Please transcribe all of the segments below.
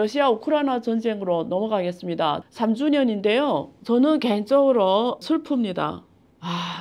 러시아 우크라이나 전쟁으로 넘어가겠습니다. 3주년인데요. 저는 개인적으로 슬픕니다.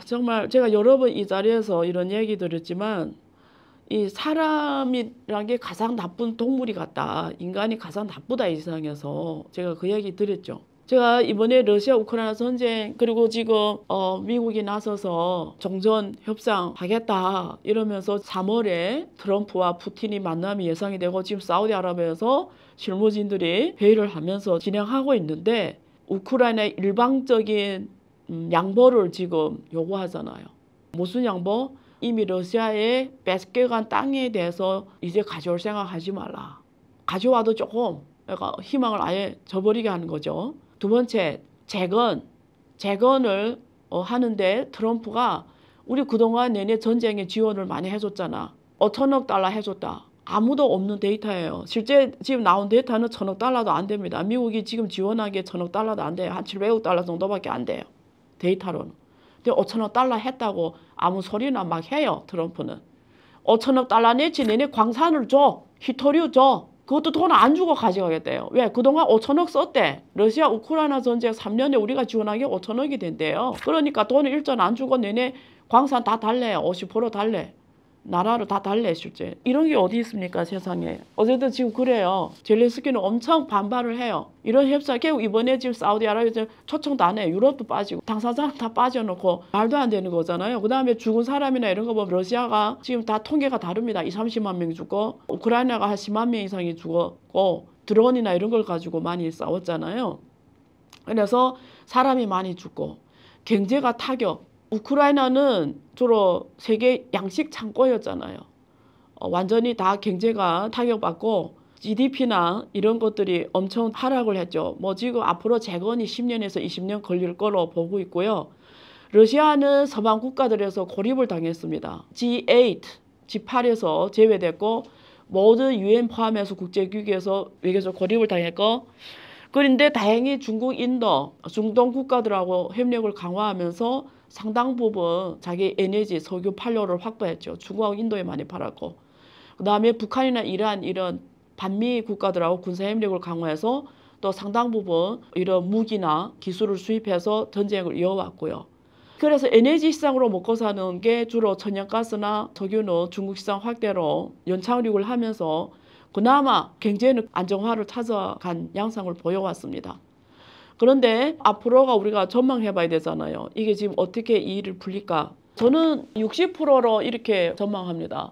정말 제가 여러 번 이 자리에서 이런 얘기 드렸지만 이 사람이란 게 가장 나쁜 동물이 같다. 인간이 가장 나쁘다 이 세상에서. 제가 그 얘기 드렸죠. 제가 이번에 러시아 우크라이나 전쟁 그리고 지금 미국이 나서서 정전 협상 하겠다 이러면서 3월에 트럼프와 푸틴이 만남이 예상이 되고 지금 사우디아라비아에서 실무진들이 회의를 하면서 진행하고 있는데 우크라이나의 일방적인 양보를 지금 요구하잖아요. 무슨 양보? 이미 러시아에 뺏겨간 땅에 대해서 이제 가져올 생각 하지 말라. 가져와도 조금 그러니까 희망을 아예 저버리게 하는 거죠. 두 번째, 재건을 하는데 트럼프가 우리 그동안 내내 전쟁에 지원을 많이 해줬잖아. 5천억 달러 해줬다. 아무도 없는 데이터예요. 실제 지금 나온 데이터는 1,000억 달러도 안 됩니다. 미국이 지금 지원하기에 1,000억 달러도 안 돼요. 한 700억 달러 정도밖에 안 돼요. 데이터로는. 근데 5천억 달러 했다고 아무 소리나 막 해요. 트럼프는. 5천억 달러 내지 내내 광산을 줘. 히토류 줘. 그것도 돈 안 주고 가져가겠대요. 왜? 그동안 5천억 썼대. 러시아 우크라이나 전쟁 3년에 우리가 지원하기에 5천억이 된대요. 그러니까 돈을 일전 안 주고 내내 광산 다 달래요. 50% 달래. 나라를 다 달래 실제. 이런 게 어디 있습니까 세상에. 어쨌든 지금 그래요. 젤렌스키는 엄청 반발을 해요. 이런 협상 결국 이번에 지금 사우디아라비아 초청도 안 해요. 유럽도 빠지고 당사자는 다 빠져놓고 말도 안 되는 거잖아요. 그 다음에 죽은 사람이나 이런 거 보면 러시아가 지금 다 통계가 다릅니다. 30만 명 죽고 우크라이나가 한 10만 명 이상이 죽었고 드론이나 이런 걸 가지고 많이 싸웠잖아요. 그래서 사람이 많이 죽고 경제가 타격. 우크라이나는 주로 세계 양식 창고였잖아요. 완전히 다 경제가 타격받고 GDP나 이런 것들이 엄청 하락을 했죠. 뭐 지금 앞으로 재건이 10년에서 20년 걸릴 거로 보고 있고요. 러시아는 서방 국가들에서 고립을 당했습니다. G8, G8에서 제외됐고 모든 UN 포함해서 국제기구에서 외교적 고립을 당했고 그런데 다행히 중국, 인도, 중동 국가들하고 협력을 강화하면서 상당 부분 자기 에너지, 석유 판로를 확보했죠. 중국하고 인도에 많이 팔았고. 그 다음에 북한이나 이란 이런 반미 국가들하고 군사협력을 강화해서 또 상당 부분 이런 무기나 기술을 수입해서 전쟁을 이어왔고요. 그래서 에너지 시장으로 먹고 사는 게 주로 천연가스나 석유는 중국 시장 확대로 연착륙을 하면서 그나마 경제는 안정화를 찾아간 양상을 보여왔습니다. 그런데 앞으로가 우리가 전망해 봐야 되잖아요. 이게 지금 어떻게 이 일을 풀릴까? 저는 60%로 이렇게 전망합니다.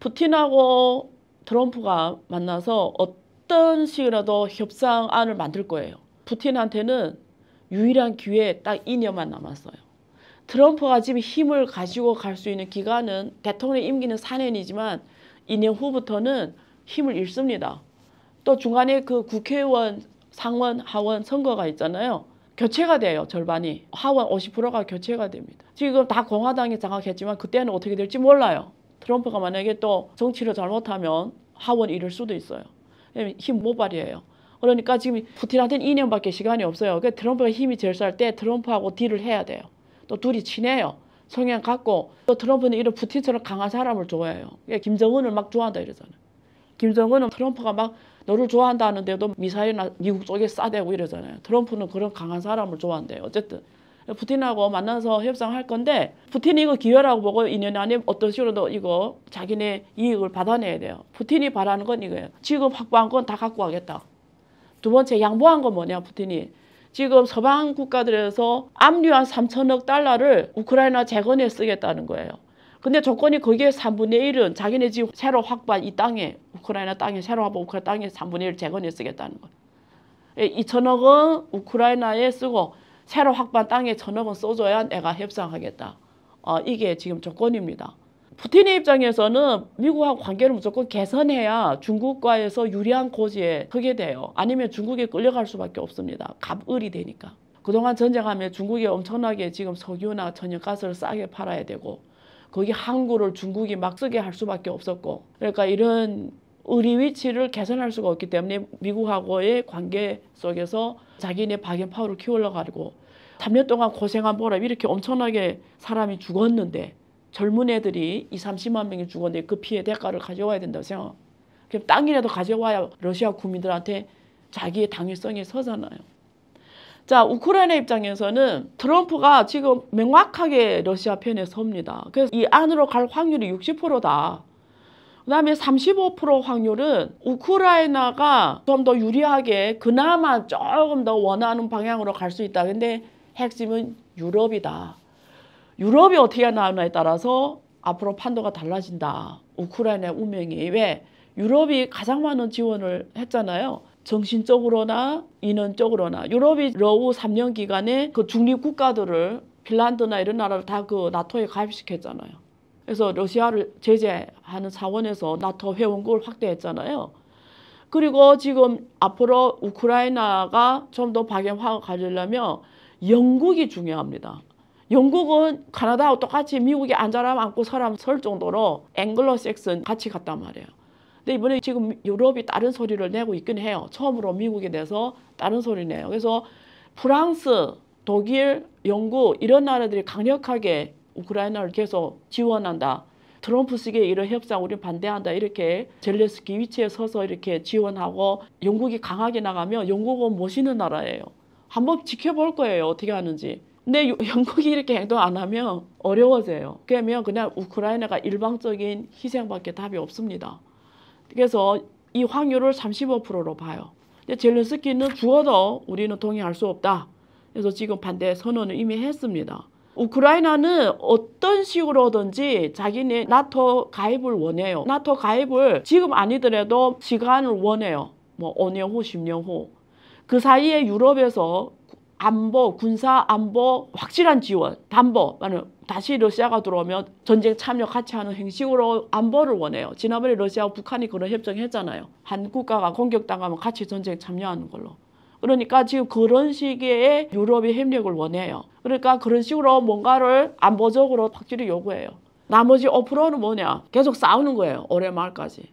푸틴하고 트럼프가 만나서 어떤 식이라도 협상안을 만들 거예요. 푸틴한테는 유일한 기회 딱 2년만 남았어요. 트럼프가 지금 힘을 가지고 갈 수 있는 기간은 대통령 임기는 4년이지만 2년 후부터는 힘을 잃습니다. 또 중간에 그 국회의원 상원, 하원 선거가 있잖아요. 교체가 돼요. 절반이. 하원 50%가 교체가 됩니다. 지금 다 공화당이 장악했지만 그때는 어떻게 될지 몰라요. 트럼프가 만약에 또 정치를 잘못하면 하원 잃을 수도 있어요. 힘 못 발휘해요. 그러니까 지금 푸틴한테는 2년밖에 시간이 없어요. 그러니까 트럼프가 힘이 제일 쌀 때 트럼프하고 딜을 해야 돼요. 또 둘이 친해요. 성향 같고 또 트럼프는 이런 푸틴처럼 강한 사람을 좋아해요. 그러니까 김정은을 막 좋아한다 이러잖아요. 김정은은 트럼프가 막 너를 좋아한다는데도 미사일이나 미국 쪽에 쏴대고 이러잖아요. 트럼프는 그런 강한 사람을 좋아한대요. 어쨌든 푸틴하고 만나서 협상할 건데 푸틴이 이거 기회라고 보고 2년 안에 어떤 식으로도 이거 자기네 이익을 받아내야 돼요. 푸틴이 바라는 건 이거예요. 지금 확보한 건 다 갖고 가겠다. 두 번째 양보한 건 뭐냐 푸틴이. 지금 서방 국가들에서 압류한 3천억 달러를 우크라이나 재건에 쓰겠다는 거예요. 근데 조건이 거기에 3분의 1은 자기네 지금 새로 확보한 이 땅에 우크라이나 땅에 새로 확보한 우크라이나 땅에 3분의 1 재건에 쓰겠다는 거예요. 2천억은 우크라이나에 쓰고 새로 확보한 땅에 1,000억은 써줘야 내가 협상하겠다. 이게 지금 조건입니다. 푸틴의 입장에서는 미국하고 관계를 무조건 개선해야 중국과에서 유리한 고지에 서게 돼요. 아니면 중국에 끌려갈 수밖에 없습니다. 갑을이 되니까. 그동안 전쟁하면 중국에 엄청나게 지금 석유나 천연가스를 싸게 팔아야 되고 거기 항구를 중국이 막 쓰게 할 수밖에 없었고 그러니까 이런 의리 위치를 개선할 수가 없기 때문에 미국하고의 관계 속에서 자기네 박연 파워를 키우려고 하고 3년 동안 고생한 보람 이렇게 엄청나게 사람이 죽었는데 젊은 애들이 20, 30만 명이 죽었는데 그 피해 대가를 가져와야 된다고 생각. 그럼 땅이라도 가져와야 러시아 국민들한테 자기의 당위성이 서잖아요. 자, 우크라이나 입장에서는 트럼프가 지금 명확하게 러시아 편에 섭니다. 그래서 이 안으로 갈 확률이 60%다. 그 다음에 35% 확률은 우크라이나가 좀 더 유리하게 그나마 조금 더 원하는 방향으로 갈 수 있다. 근데 핵심은 유럽이다. 유럽이 어떻게 나오냐에 따라서 앞으로 판도가 달라진다. 우크라이나의 운명이. 왜? 유럽이 가장 많은 지원을 했잖아요. 정신적으로나 인원적으로나. 유럽이 러우 3년 기간에 그 중립 국가들을 핀란드나 이런 나라를 다 그 나토에 가입시켰잖아요. 그래서 러시아를 제재하는 차원에서 나토 회원국을 확대했잖아요. 그리고 지금 앞으로 우크라이나가 좀 더 박영화가 가려면 영국이 중요합니다. 영국은 카나다하고 똑같이 미국이 앉아라 앉고 서라 설 정도로 앵글로색슨 같이 갔단 말이에요. 근데 이번에 지금 유럽이 다른 소리를 내고 있긴 해요. 처음으로 미국에 대해서 다른 소리 내요. 그래서 프랑스, 독일, 영국 이런 나라들이 강력하게 우크라이나를 계속 지원한다. 트럼프 측의 이런 협상 우리 반대한다. 이렇게 젤렌스키 위치에 서서 이렇게 지원하고 영국이 강하게 나가면 영국은 멋있는 나라예요. 한번 지켜볼 거예요. 어떻게 하는지. 근데 영국이 이렇게 행동 안 하면 어려워져요. 그러면 그냥 우크라이나가 일방적인 희생밖에 답이 없습니다. 그래서 이 확률을 35%로 봐요. 근데 젤렌스키는 죽어도 우리는 동의할 수 없다. 그래서 지금 반대 선언을 이미 했습니다. 우크라이나는 어떤 식으로든지 자기네 나토 가입을 원해요. 나토 가입을 지금 아니더라도 시간을 원해요. 뭐 5년 후, 10년 후. 그 사이에 유럽에서 안보, 군사 안보 확실한 지원, 담보, 다시 러시아가 들어오면 전쟁 참여 같이 하는 형식으로 안보를 원해요. 지난번에 러시아와 북한이 그런 협정했잖아요. 한 국가가 공격당하면 같이 전쟁 참여하는 걸로. 그러니까 지금 그런 시기에 유럽이 협력을 원해요. 그러니까 그런 식으로 뭔가를 안보적으로 확실히 요구해요. 나머지 5%는 뭐냐? 계속 싸우는 거예요. 올해 말까지.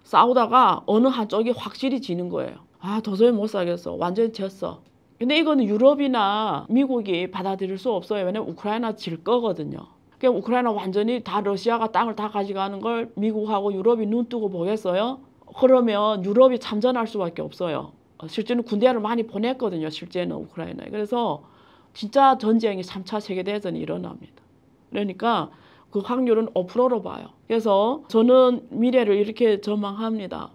싸우다가 어느 한쪽이 확실히 지는 거예요. 아, 도저히 못 살겠어. 완전히 졌어. 근데 이거는 유럽이나 미국이 받아들일 수 없어요. 왜냐면 우크라이나 질 거거든요. 그러니까 우크라이나 완전히 다 러시아가 땅을 다 가져가는 걸 미국하고 유럽이 눈 뜨고 보겠어요? 그러면 유럽이 참전할 수밖에 없어요. 실제는 군대를 많이 보냈거든요. 실제는 우크라이나에. 그래서 진짜 전쟁이 3차 세계대전이 일어납니다. 그러니까 그 확률은 5%로 봐요. 그래서 저는 미래를 이렇게 전망합니다.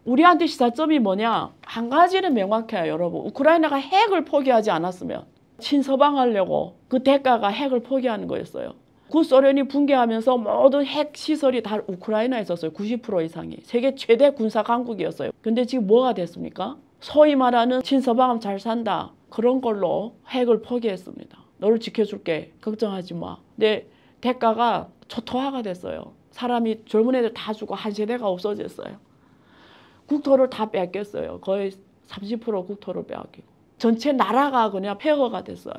우리한테 시사점이 뭐냐? 한 가지는 명확해요, 여러분. 우크라이나가 핵을 포기하지 않았으면 친서방하려고 그 대가가 핵을 포기하는 거였어요. 구소련이 붕괴하면서 모든 핵 시설이 다 우크라이나에 있었어요. 90% 이상이. 세계 최대 군사 강국이었어요. 근데 지금 뭐가 됐습니까? 소위 말하는 친서방하면 잘 산다. 그런 걸로 핵을 포기했습니다. 너를 지켜줄게. 걱정하지 마. 근데 대가가 초토화가 됐어요. 사람이 젊은 애들 다 죽고 한 세대가 없어졌어요. 국토를 다 뺏겼어요. 거의 30% 국토를 빼앗기고. 전체 나라가 그냥 폐허가 됐어요.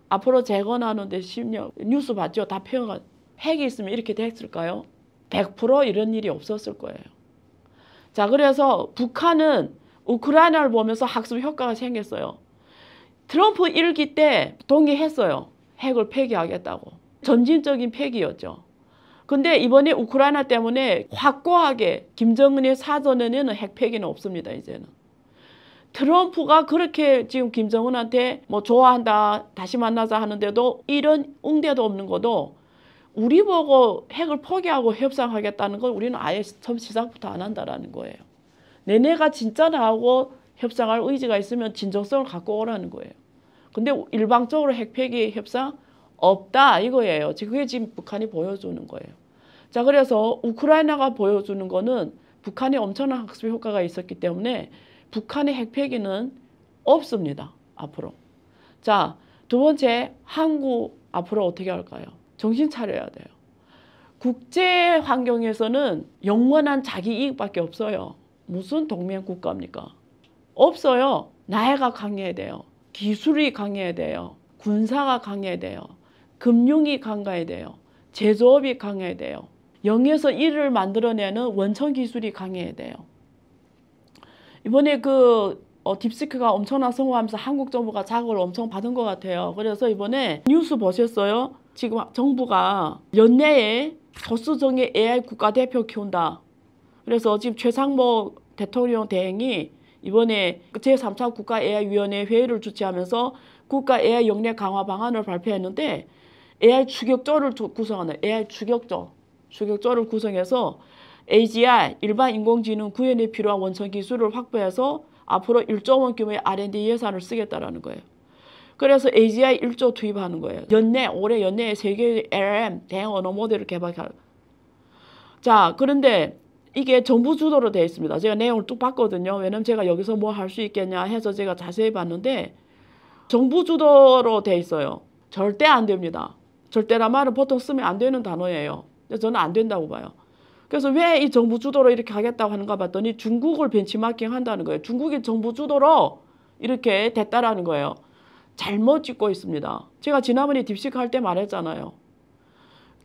앞으로 재건하는데 10년 뉴스 봤죠? 다 폐허가. 핵이 있으면 이렇게 됐을까요? 100% 이런 일이 없었을 거예요. 자, 그래서 북한은 우크라이나를 보면서 학습 효과가 생겼어요. 트럼프 1기 때 동의했어요. 핵을 폐기하겠다고. 점진적인 폐기였죠. 근데 이번에 우크라이나 때문에 확고하게 김정은의 사전에는 핵 폐기는 없습니다. 이제는. 트럼프가 그렇게 지금 김정은한테 뭐 좋아한다, 다시 만나자 하는데도 이런 응대도 없는 것도 우리 보고 핵을 포기하고 협상하겠다는 걸 우리는 아예 처음 시작부터 안 한다라는 거예요. 내내가 진짜 나하고 협상할 의지가 있으면 진정성을 갖고 오라는 거예요. 근데 일방적으로 핵 폐기 협상 없다 이거예요. 그게 지금 북한이 보여주는 거예요. 자, 그래서 우크라이나가 보여주는 거는 북한이 엄청난 학습 효과가 있었기 때문에 북한의 핵 폐기는 없습니다. 앞으로. 자, 두 번째, 한국 앞으로 어떻게 할까요? 정신 차려야 돼요. 국제 환경에서는 영원한 자기 이익밖에 없어요. 무슨 동맹 국가입니까? 없어요. 나해가 강해야 돼요. 기술이 강해야 돼요. 군사가 강해야 돼요. 금융이 강해야 돼요. 제조업이 강해야 돼요. 0에서 1을 만들어내는 원천 기술이 강해야 돼요. 이번에 딥시크가 엄청난 성공하면서 한국 정부가 자극을 엄청 받은 것 같아요. 그래서 이번에 뉴스 보셨어요? 지금 정부가 연내에 소수정예 AI 국가대표 키운다. 그래서 지금 최상목 대통령 대행이 이번에 제3차 국가 AI 위원회 회의를 주최하면서 국가 AI 역량 강화 방안을 발표했는데 AI 추격조를 구성하는 AI 추격조를 구성해서 AGI 일반 인공지능 구현에 필요한 원천 기술을 확보해서 앞으로 1조 원 규모의 R&D 예산을 쓰겠다라는 거예요. 그래서 AGI 1조 투입하는 거예요. 올해 연내에 세계 LLM 대형 언어 모델을 개발할. 자, 그런데 이게 정부 주도로 되어 있습니다. 제가 내용을 뚝 봤거든요. 왜냐면 제가 여기서 뭐 할 수 있겠냐 해서 제가 자세히 봤는데 정부 주도로 되어 있어요. 절대 안 됩니다. 절대란 말은 보통 쓰면 안 되는 단어예요. 저는 안 된다고 봐요. 그래서 왜 이 정부 주도로 이렇게 하겠다고 하는가 봤더니 중국을 벤치마킹 한다는 거예요. 중국이 정부 주도로 이렇게 됐다라는 거예요. 잘못 찍고 있습니다. 제가 지난번에 딥시크 할 때 말했잖아요.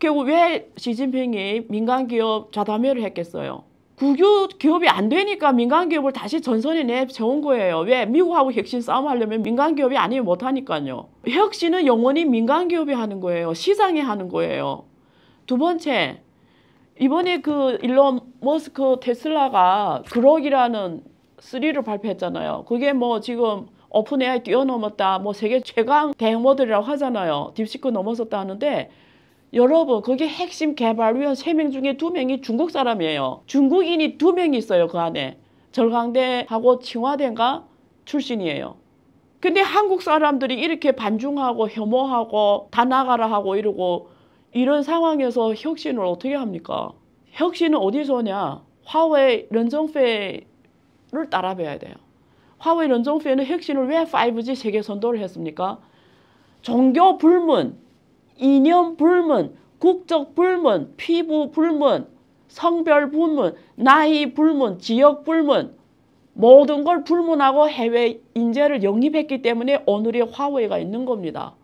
결국 왜 시진핑이 민간 기업 좌담회를 했겠어요? 국유 기업이 안 되니까 민간 기업을 다시 전선에 내세운 거예요. 왜? 미국하고 혁신 싸움하려면 민간 기업이 아니면 못하니까요. 혁신은 영원히 민간 기업이 하는 거예요. 시장이 하는 거예요. 두 번째, 이번에 그 일론 머스크 테슬라가 그록이라는 3를 발표했잖아요. 그게 뭐 지금 오픈 AI 뛰어넘었다, 뭐 세계 최강 대형 모델이라고 하잖아요. 딥시크 넘어섰다 하는데 여러분, 거기 핵심 개발위원 3명 중에 2명이 중국 사람이에요. 중국인이 2명이 있어요, 그 안에. 절강대하고 칭화대인가 출신이에요. 근데 한국 사람들이 이렇게 반중하고 혐오하고 다 나가라 하고 이러고 이런 상황에서 혁신을 어떻게 합니까? 혁신은 어디서 오냐? 화웨이 런정페이를 따라봐야 돼요. 화웨이 런정페이는 혁신을 왜 5G 세계 선도를 했습니까? 종교 불문, 이념 불문, 국적 불문, 피부 불문, 성별 불문, 나이 불문, 지역 불문 모든 걸 불문하고 해외 인재를 영입했기 때문에 오늘의 화웨이가 있는 겁니다.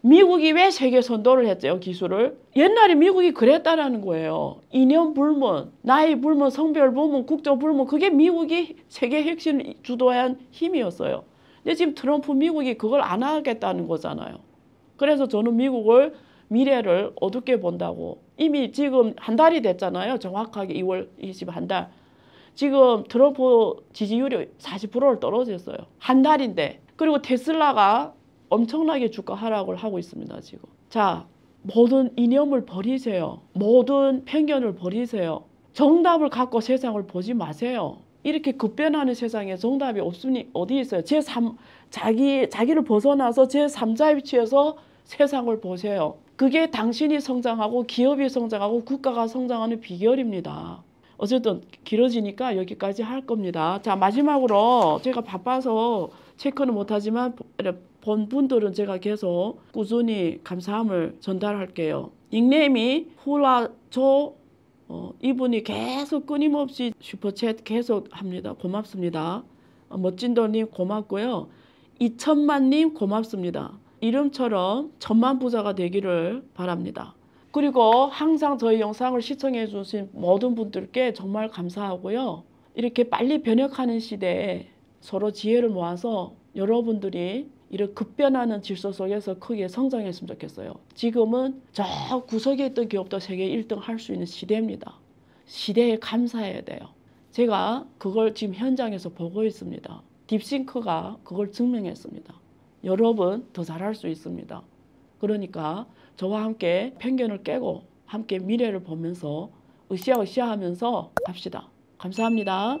미국이 왜 세계 선도를 했죠, 기술을? 옛날에 미국이 그랬다라는 거예요. 이념 불문, 나이 불문, 성별 불문, 국적 불문 그게 미국이 세계 혁신을 주도한 힘이었어요. 근데 지금 트럼프 미국이 그걸 안 하겠다는 거잖아요. 그래서 저는 미국을 미래를 어둡게 본다고. 이미 지금 한 달이 됐잖아요. 정확하게 2월 20일 한 달. 지금 트럼프 지지율이 40%를 떨어졌어요. 한 달인데. 그리고 테슬라가 엄청나게 주가 하락을 하고 있습니다. 지금. 자, 모든 이념을 버리세요. 모든 편견을 버리세요. 정답을 갖고 세상을 보지 마세요. 이렇게 급변하는 세상에 정답이 없으니 어디 있어요? 자기를 벗어나서 제3자의 위치에서 세상을 보세요. 그게 당신이 성장하고 기업이 성장하고 국가가 성장하는 비결입니다. 어쨌든 길어지니까 여기까지 할 겁니다. 자, 마지막으로 제가 바빠서 체크는 못하지만 본 분들은 제가 계속 꾸준히 감사함을 전달할게요. 닉네임이 후라조 이분이 계속 끊임없이 슈퍼챗 계속 합니다. 고맙습니다. 멋진도님 고맙고요. 2천만님 고맙습니다. 이름처럼 천만 부자가 되기를 바랍니다. 그리고 항상 저희 영상을 시청해 주신 모든 분들께 정말 감사하고요. 이렇게 빨리 변혁하는 시대에 서로 지혜를 모아서 여러분들이 이런 급변하는 질서 속에서 크게 성장했으면 좋겠어요. 지금은 저 구석에 있던 기업도 세계 1등 할 수 있는 시대입니다. 시대에 감사해야 돼요. 제가 그걸 지금 현장에서 보고 있습니다. 딥싱크가 그걸 증명했습니다. 여러분 더 잘할 수 있습니다. 그러니까 저와 함께 편견을 깨고 함께 미래를 보면서 으쌰으쌰하면서 갑시다. 감사합니다.